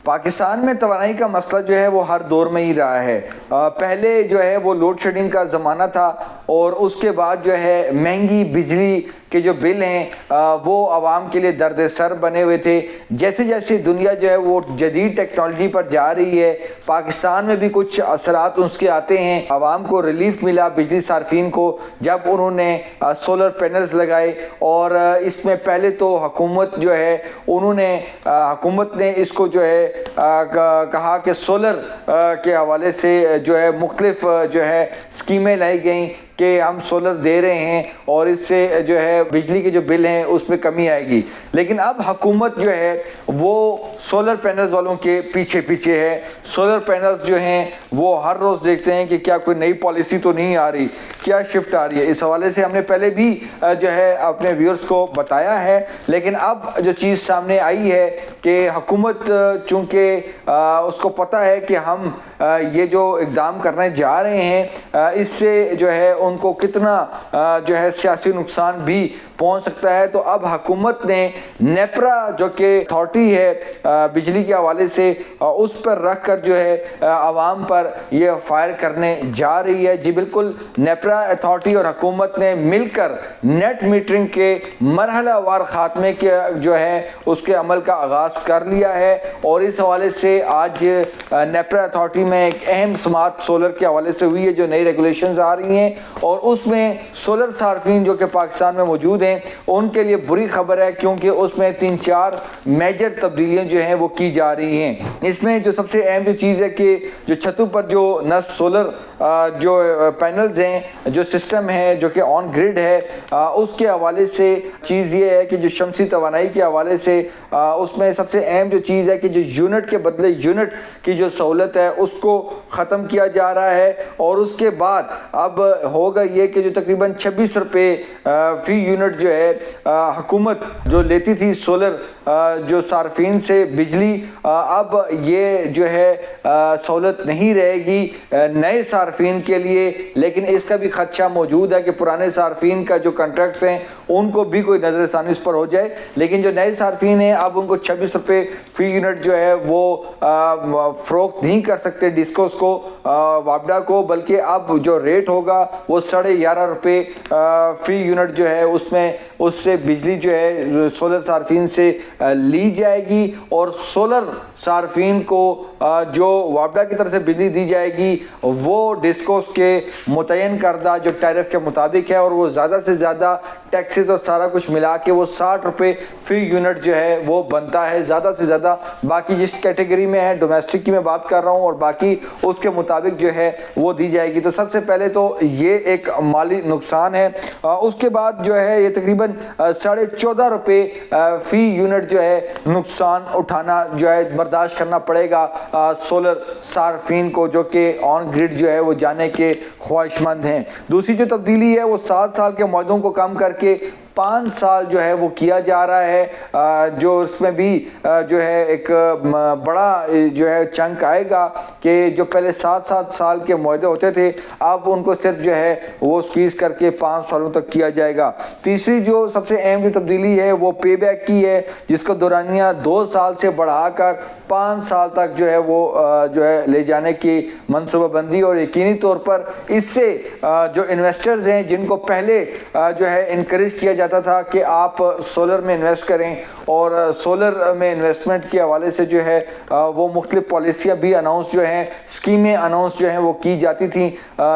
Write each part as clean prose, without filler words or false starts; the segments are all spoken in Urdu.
پاکستان میں توانائی کا مسئلہ جو ہے وہ ہر دور میں ہی رہا ہے. پہلے جو ہے وہ لوڈ شیڈنگ کا زمانہ تھا اور اس کے بعد جو ہے مہنگی بجلی کے جو بل ہیں وہ عوام کے لیے درد سر بنے ہوئے تھے. جیسے جیسے دنیا جو ہے وہ جدید ٹیکنالوجی پر جا رہی ہے, پاکستان میں بھی کچھ اثرات اس کے آتے ہیں. عوام کو ریلیف ملا بجلی صارفین کو جب انہوں نے سولر پینلز لگائے, اور اس میں پہلے تو حکومت جو ہے انہوں نے حکومت نے اس کو جو ہے کہا کہ سولر کے حوالے سے جو ہے مختلف جو ہے اسکیمیں لائی گئیں کہ ہم سولر دے رہے ہیں اور اس سے جو ہے بجلی کے جو بل ہیں اس میں کمی آئے گی. لیکن اب حکومت جو ہے وہ سولر پینلز والوں کے پیچھے پیچھے ہے. سولر پینلز جو ہیں وہ ہر روز دیکھتے ہیں کہ کیا کوئی نئی پالیسی تو نہیں آ رہی, کیا شفٹ آ رہی ہے. اس حوالے سے ہم نے پہلے بھی جو ہے اپنے ویورز کو بتایا ہے, لیکن اب جو چیز سامنے آئی ہے کہ حکومت چونکہ اس کو پتہ ہے کہ ہم یہ جو اقدام کرنے جا رہے ہیں اس سے جو ہے ان کو کتنا جو ہے سیاسی نقصان بھی پہنچ سکتا ہے, تو اب حکومت نے نیپرا جو کہ اتھارٹی ہے بجلی کے حوالے سے اس پر رکھ کر جو ہے عوام پر یہ فائر کرنے جا رہی ہے. جی بالکل, نیپرا اتھارٹی اور حکومت نے مل کر نیٹ میٹرنگ کے مرحلہ وار خاتمے کے جو ہے اس کے عمل کا آغاز کر لیا ہے, اور اس حوالے سے آج نیپرا اتھارٹی میں ایک اہم سماعت سولر کے حوالے سے ہوئی ہے. جو نئی ریگولیشنز آ رہی ہیں اور اس میں سولر صارفین جو کہ پاکستان میں موجود ہیں ان کے لیے بری خبر ہے, کیونکہ اس میں 3-4 میجر تبدیلیاں جو ہیں وہ کی جا رہی ہیں. اس میں جو سب سے اہم جو چیز ہے کہ جو چھتوں پر جو نصب سولر جو پینلز ہیں, جو سسٹم ہے جو کہ آن گریڈ ہے, اس کے حوالے سے چیز یہ ہے کہ جو شمسی توانائی کے حوالے سے اس میں سب سے اہم جو چیز ہے کہ جو یونٹ کے بدلے یونٹ کی جو سہولت ہے اس کو ختم کیا جا رہا ہے. اور اس کے بعد اب ہوگا یہ کہ جو تقریباً 26 روپے فی یونٹ جو ہے حکومت جو لیتی تھی سولر جو صارفین سے بجلی, اب یہ جو ہے سہولت نہیں رہے گی نئے صارفین کے لیے. لیکن اس کا بھی خدشہ موجود ہے کہ پرانے صارفین کا جو کنٹریکٹس ہیں ان کو بھی کوئی نظر ثانی اس پر ہو جائے. لیکن جو نئے صارفین ہیں اب ان کو 26 روپے فی یونٹ جو ہے وہ فروخت نہیں کر سکتے ڈسکوز کو, وابڈا کو, بلکہ اب جو ریٹ ہوگا وہ 11.5 روپے فی یونٹ جو ہے اس سے بجلی جو ہے سولر صارفین سے لی جائے گی. اور سولر صارفین کو جو وابڈا کی طرف سے بجلی دی جائے گی وہ ڈسکوز کے متعین کردہ جو ٹیرف کے مطابق ہے, اور وہ زیادہ سے زیادہ ٹیکسز اور سارا کچھ ملا کے وہ 60 روپے فی یونٹ جو ہے وہ بنتا ہے زیادہ سے زیادہ. باقی جس کیٹیگری میں ہے ڈومیسٹک کی میں بات کر رہا ہوں, اور باقی اس کے مطابق جو ہے وہ دی جائے گی. تو سب سے پہلے تو یہ ایک مالی نقصان ہے. اس کے بعد جو ہے یہ تقریباً 14.5 روپے فی یونٹ جو ہے نقصان اٹھانا جو ہے برداشت کرنا پڑے گا سولر صارفین کو جو کہ آن گریڈ جو ہے وہ جانے کے خواہش مند ہیں. دوسری جو تبدیلی ہے وہ 7 سال کے معاہدوں کو کم کر کے 5 سال جو ہے وہ کیا جا رہا ہے, جو اس میں بھی جو ہے ایک بڑا جو ہے چنک آئے گا کہ جو پہلے 7 سال کے معاہدے ہوتے تھے اب ان کو صرف جو ہے وہ سکویز کر کے 5 سالوں تک کیا جائے گا. تیسری جو سب سے اہم جو تبدیلی ہے وہ پے بیک کی ہے, جس کو دورانیہ 2 سال سے بڑھا کر 5 سال تک جو ہے وہ جو ہے لے جانے کی منصوبہ بندی. اور یقینی طور پر اس سے جو انویسٹرز ہیں جن کو پہلے جو ہے انکریج کیا جاتا تھا کہ آپ سولر میں انویسٹ کریں, اور سولر میں انویسٹمنٹ کے حوالے سے جو ہے وہ مختلف پالیسیاں بھی اناؤنس جو ہیں, اسکیمیں اناؤنس جو ہیں وہ کی جاتی تھیں.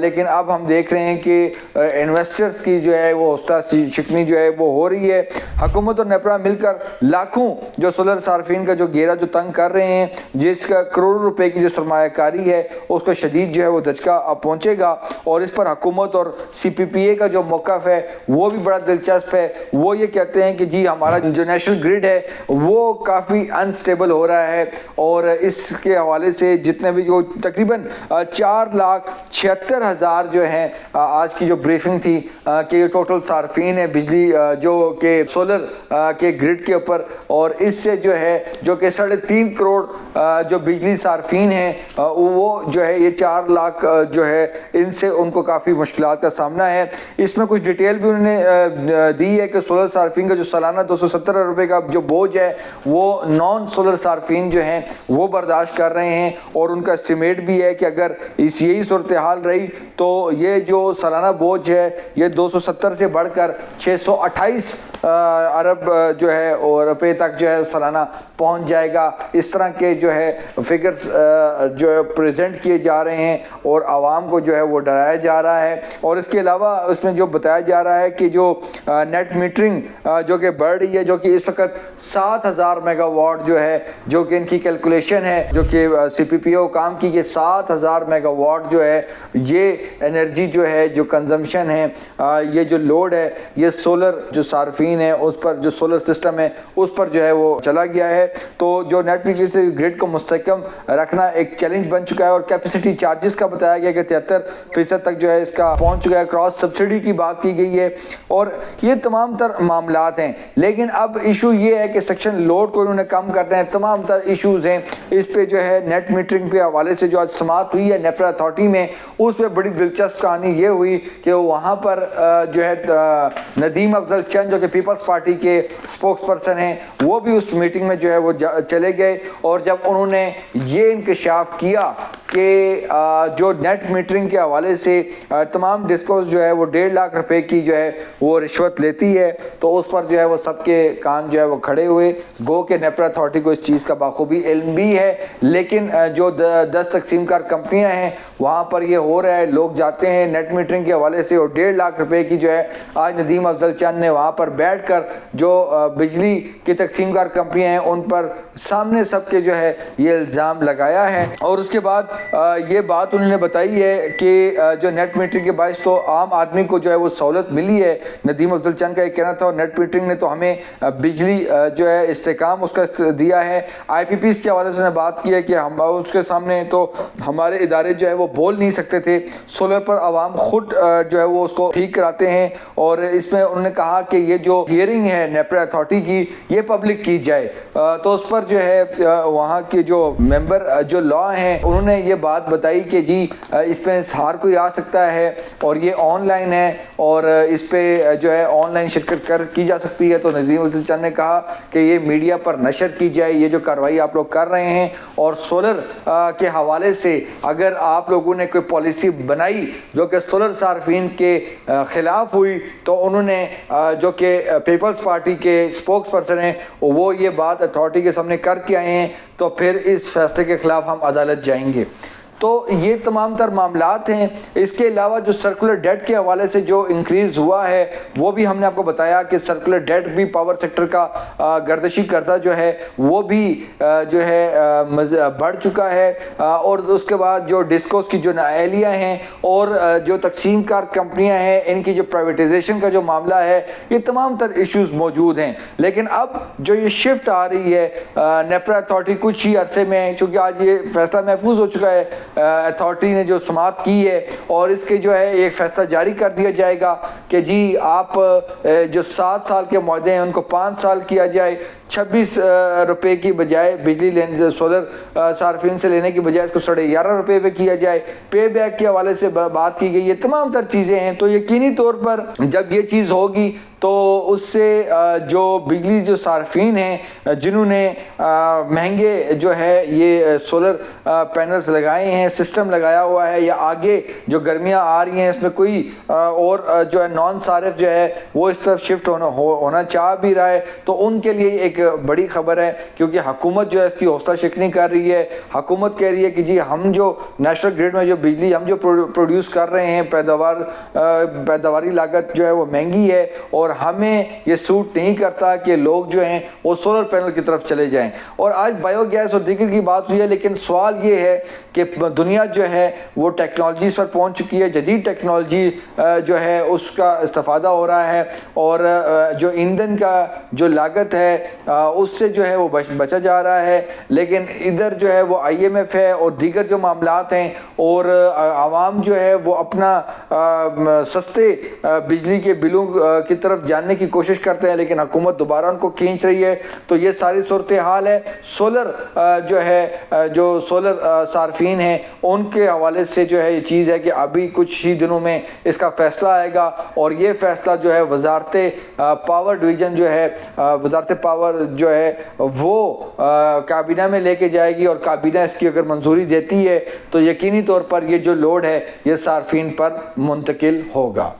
لیکن اب ہم دیکھ رہے ہیں کہ انویسٹرز کی جو ہے وہ حوصلہ شکنی جو ہے وہ ہو رہی ہے. حکومت اور نیپرا مل کر لاکھوں جو سولر صارفین کا جو گھیرا جو تنگ کر رہے ہیں, جس کا کروڑوں روپے کی جو سرمایہ کاری ہے اس کو شدید جو ہے وہ دھچکا پہنچے گا. اور اس پر حکومت اور سی پی پی اے کا جو موقف ہے وہ بھی بڑا دلچسپ ہے. وہ یہ کہتے ہیں کہ جی ہمارا جو نیشنل گریڈ ہے وہ کافی انسٹیبل ہو رہا ہے, اور اس کے حوالے سے جتنے بھی جو تقریباً 4,76,000 جو ہیں آج کی جو بریفنگ تھی کہ یہ ٹوٹل صارفین ہیں بجلی جو کہ سولر کے گریڈ کے اوپر, اور اس سے جو ہے جو کہ 3.5 کروڑ جو بجلی صارفین ہیں وہ جو ہے یہ 4 لاکھ جو ہے ان سے ان کو کافی مشکلات کا سامنا ہے. اس میں کچھ ڈیٹیل بھی انہوں نے دی ہے کہ سولر صارفین کا جو سالانہ 270 روپے کا جو بوجھ ہے وہ نان سولر صارفین جو ہیں وہ برداشت کر رہے ہیں، اور ان کا اسٹیمیٹ بھی ہے کہ اگر یہی صورتحال رہی تو یہ جو سالانہ بوجھ ہے یہ 270 سے بڑھ کر 628 ارب جو ہے اور روپے تک جو ہے سالانہ پہنچ جائے گا۔ اس طرح کے جو ہے فگرز جو ہے پریزنٹ کیے جا رہے ہیں اور عوام کو جو ہے وہ ڈرایا جا رہا ہے۔ اور اس کے علاوہ اس میں جو بتایا جا رہا ہے کہ جو نیٹ میٹرنگ جو کہ بڑھ رہی ہے، جو کہ اس وقت 7000 میگا واٹ جو ہے، جو کہ ان کی کیلکولیشن ہے جو کہ سی پی پی او کام کی، کہ 7000 میگا واٹ جو ہے یہ انرجی جو ہے جو کنزمپشن ہے، یہ جو لوڈ ہے یہ سولر جو صارفین ہیں اس پر، جو سولر سسٹم ہے اس پر جو ہے وہ چلا گیا ہے۔ تو جو نیٹ میٹرنگ سے گریڈ کو مستحکم رکھنا ایک چیلنج بن چکا ہے، اور کیپیسٹی چارجز کا بتایا گیا کہ 73% تک جو ہے اس کا پہنچ چکا ہے، کراس سبسڈی کی بات کی گئی ہے، اور یہ تمام تر معاملات ہیں۔ لیکن اب ایشو یہ ہے کہ سیکشن لوڈ کو انہوں نے کم کرنا ہے، تمام تر ایشوز ہیں اس پہ جو ہے نیٹ میٹرنگ کے حوالے سے جو آج سماعت ہوئی ہے نیپرا اتھارٹی میں، اس پہ بڑی دلچسپ کہانی یہ ہوئی کہ وہاں پر جو ہے ندیم افضل چند جو کہ پیپلز پارٹی کے اسپوکس پرسن ہیں وہ بھی اس میٹنگ میں جو ہے وہ چلے گئے، اور جب انہوں نے یہ انکشاف کیا کہ جو نیٹ میٹرنگ کے حوالے سے تمام ڈسکوز جو ہے وہ 1.5 لاکھ روپے کی جو ہے وہ رشوت لیتی ہے، تو اس پر جو ہے وہ سب کے کان جو ہے وہ کھڑے ہوئے۔ گو کہ نیپرا اتھارٹی کو اس چیز کا بخوبی علم بھی ہے، لیکن جو 10 تقسیم کار کمپنیاں ہیں وہاں پر یہ ہو رہا ہے، لوگ جاتے ہیں نیٹ میٹرنگ کے حوالے سے، اور 1.5 لاکھ روپے کی جو ہے آج ندیم افضل چند نے وہاں پر بیٹھ کر جو بجلی کی تقسیم کار کمپنیاں ہیں ان پر سامنے سب کے جو ہے یہ الزام لگایا ہے۔ اور اس کے بعد یہ بات انہوں نے بتائی ہے کہ جو نیٹ میٹرنگ کے باعث تو عام آدمی کو جو ہے وہ سہولت ملی ہے۔ ندیم افضل چند کا یہ کہنا تھا، اور نیٹ میٹرنگ نے تو ہمیں بجلی جو ہے استحکام اس کا دیا ہے۔ آئی پی پیز کے حوالے سے بات کی ہے کہ ہم اس کے سامنے تو ہمارے ادارے جو ہے وہ بول نہیں سکتے تھے، سولر پر عوام خود جو ہے وہ اس کو ٹھیک کراتے ہیں، اور اس میں انہوں نے کہا کہ یہ جو ہیئرنگ ہے نیپرا اتھارٹی کی یہ پبلک کی جائے، تو اس پر جو ہے وہاں کے جو ممبر جو لا ہیں انہوں نے یہ بات بتائی کہ جی اس پہ ہر کوئی آ سکتا ہے، اور یہ آن لائن ہے، اور اس پہ جو ہے آن لائن شرکت کی جا سکتی ہے۔ تو ندیم افضل چند نے کہا کہ یہ میڈیا پر نشر کی جائے یہ جو کارروائی آپ لوگ کر رہے ہیں، اور سولر کے حوالے سے اگر آپ لوگوں نے کوئی پالیسی بنائی جو کہ سولر صارفین کے خلاف ہوئی تو انہوں نے جو کہ پیپلز پارٹی کے اسپوکس پرسن ہیں وہ یہ بات اتھارٹی کے سامنے کر کے آئے ہیں، تو پھر اس فیصلے کے خلاف ہم عدالت جائیں گے۔ تو یہ تمام تر معاملات ہیں۔ اس کے علاوہ جو سرکولر ڈیٹ کے حوالے سے جو انکریز ہوا ہے وہ بھی ہم نے آپ کو بتایا کہ سرکولر ڈیٹ بھی پاور سیکٹر کا گردشی قرضہ جو ہے وہ بھی جو ہے بڑھ چکا ہے، اور اس کے بعد جو ڈسکوز کی جو اہلیہ ہیں اور جو تقسیم کار کمپنیاں ہیں ان کی جو پرائیویٹائزیشن کا جو معاملہ ہے، یہ تمام تر ایشوز موجود ہیں۔ لیکن اب جو یہ شفٹ آ رہی ہے نیپرا اتھارٹی کچھ ہی عرصے میں، چونکہ آج یہ فیصلہ محفوظ ہو چکا ہے، اتھارٹی نے جو سماعت کی ہے، اور اس کے جو ہے ایک فیصلہ جاری کر دیا جائے گا کہ جی آپ جو 7 سال کے معاہدے ہیں ان کو 5 سال کیا جائے، 26 روپے کی بجائے بجلی لینے سولر صارفین سے لینے کی بجائے اس کو 11.5 روپے پہ کیا جائے، پے بیک کے حوالے سے بات کی گئی ہے، تمام تر چیزیں ہیں۔ تو یقینی طور پر جب یہ چیز ہوگی تو اس سے جو بجلی جو صارفین ہیں جنہوں نے مہنگے جو ہے یہ سولر پینلز لگائے ہیں، سسٹم لگایا ہوا ہے، یا آگے جو گرمیاں آ رہی ہیں اس میں کوئی اور جو ہے نان صارف جو ہے وہ اس طرف شفٹ ہونا چاہ بھی رہا ہے، تو ان کے لیے ایک بڑی خبر ہے، کیونکہ حکومت جو ہے اس کی حوصلہ شکنی کر رہی ہے۔ حکومت کہہ رہی ہے کہ جی ہم جو نیشنل گریڈ میں جو بجلی ہم جو پروڈیوس کر رہے ہیں، پیداواری لاگت جو ہے وہ مہنگی ہے، اور ہمیں یہ سوٹ نہیں کرتا کہ لوگ جو ہیں وہ سولر پینل کی طرف چلے جائیں۔ اور آج بایو گیس اور دیگر کی بات ہوئی ہے، لیکن سوال یہ ہے کہ دنیا جو ہے وہ ٹیکنالوجیز پر پہنچ چکی ہے، جدید ٹیکنالوجی جو ہے اس کا استفادہ ہو رہا ہے، اور جو ایندھن کا جو لاگت ہے اس سے جو ہے وہ بچا جا رہا ہے۔ لیکن ادھر جو ہے وہ آئی ایم ایف ہے اور دیگر جو معاملات ہیں، اور عوام جو ہے وہ اپنا سستے بجلی کے بلوں کی طرف طرف جاننے کی کوشش کرتے ہیں لیکن حکومت دوبارہ ان کو کھینچ رہی ہے. تو یہ ساری صورتحال ہے. سولر جو ہے جو سولر صارفین ہیں ان کے حوالے سے جو ہے یہ چیز ہے کہ ابھی کچھ ہی دنوں میں اس کا فیصلہ آئے گا, اور یہ فیصلہ جو ہے وزارت پاور ڈویژن جو ہے وزارت پاور جو ہے وہ کابینہ میں لے کے جائے گی, اور کابینہ اس کی اگر منظوری دیتی ہے تو یقینی طور پر یہ جو لوڈ ہے یہ صارفین پر منتقل ہوگا.